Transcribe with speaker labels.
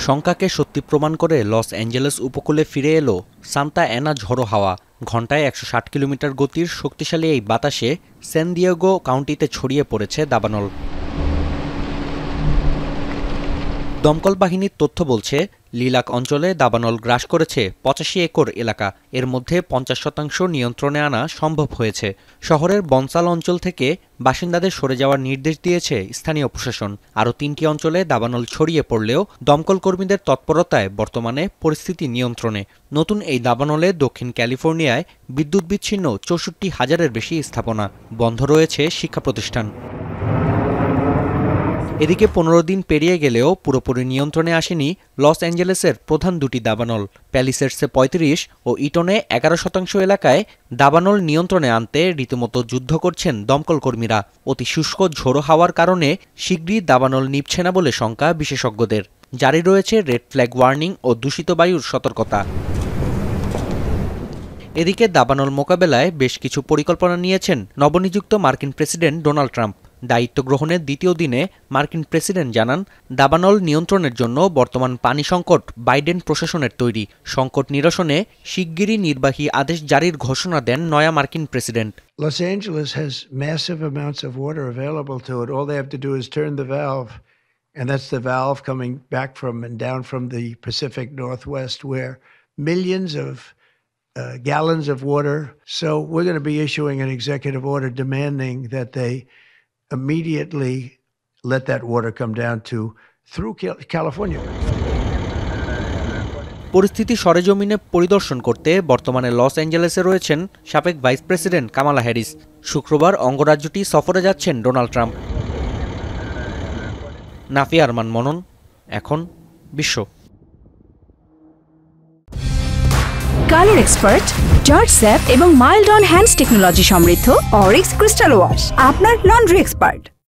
Speaker 1: শঙ্কাকে সত্যি প্রমাণ করে লস অ্যাঞ্জেলেস উপকূলে ফিরে এলো সান্তা অ্যানা ঝড়ো হাওয়া। ঘণ্টায় ১৬০ কিলোমিটার গতির শক্তিশালী এই বাতাসে স্যান দিয়েগো কাউন্টিতে ছড়িয়ে পড়েছে দাবানল। দমকল বাহিনীর তথ্য বলছে, লিলাক অঞ্চলে দাবানল গ্রাস করেছে ৮৫ একর এলাকা। এর মধ্যে ৫০% নিয়ন্ত্রণে আনা সম্ভব হয়েছে। শহরের বনসাল অঞ্চল থেকে বাসিন্দাদের সরে যাওয়ার নির্দেশ দিয়েছে স্থানীয় প্রশাসন। আরও ৩টি অঞ্চলে দাবানল ছড়িয়ে পড়লেও দমকল কর্মীদের তৎপরতায় বর্তমানে পরিস্থিতি নিয়ন্ত্রণে। নতুন এই দাবানলে দক্ষিণ ক্যালিফোর্নিয়ায় বিদ্যুৎ বিচ্ছিন্ন ৬৪,০০০-এর বেশি স্থাপনা। বন্ধ রয়েছে শিক্ষা প্রতিষ্ঠান। এদিকে ১৫ দিন পেরিয়ে গেলেও পুরোপুরি নিয়ন্ত্রণে আসেনি লস অ্যাঞ্জেলেসের প্রধান দুটি দাবানল। প্যালিসেডসে ৩৫ ও ইটনে ১১% এলাকায় দাবানল নিয়ন্ত্রণে আনতে রীতিমতো যুদ্ধ করছেন দমকল কর্মীরা। অতি শুষ্ক ঝোড়ো হাওয়ার কারণে শিগগিরই দাবানল নিভছে না বলে শঙ্কা বিশেষজ্ঞদের। জারি রয়েছে রেড ফ্ল্যাগ ওয়ার্নিং ও দূষিত বায়ুর সতর্কতা। এদিকে দাবানল মোকাবেলায় বেশ কিছু পরিকল্পনা নিয়েছেন নবনিযুক্ত মার্কিন প্রেসিডেন্ট ডোনাল্ড ট্রাম্প। দায়িত্ব গ্রহণের দ্বিতীয় দিনে মার্কিন প্রেসিডেন্ট জানান, দাবানল নিয়ন্ত্রণের জন্য বর্তমান পানি সংকট বাইডেন প্রশাসনের তৈরি। সংকট নিরসনে শিগগিরই নির্বাহী আদেশ জারির ঘোষণা দেন নয়া মার্কিন president.
Speaker 2: Los Angeles has massive amounts of water available to it. All they have to do is turn the valve, and that's the valve coming back from and down from the Pacific Northwest, where millions of gallons of water. So we're going to be issuing an executive order demanding that they immediately let that water come down through California.
Speaker 1: পরিস্থিতি সরেজমিনে পরিদর্শন করতে বর্তমানে loss অ্যাঞ্জেলেসে রয়েছেন সাবেক vice president Kamala Harris. শুক্রবার অঙ্গরাজ্যটি সফরে যাচ্ছেন ডোনাল্ড ট্রাম্প। নাফি আরমান মনন, এখন বিশ্ব।
Speaker 3: কালার এক্সপার্ট, জর্জ স্যাপ এবং মাইল্ড অন হ্যান্ডস টেকনোলজি সমৃদ্ধ অরিক্স ক্রিস্টাল ওয়াশ আপনার লন্ড্রি এক্সপার্ট।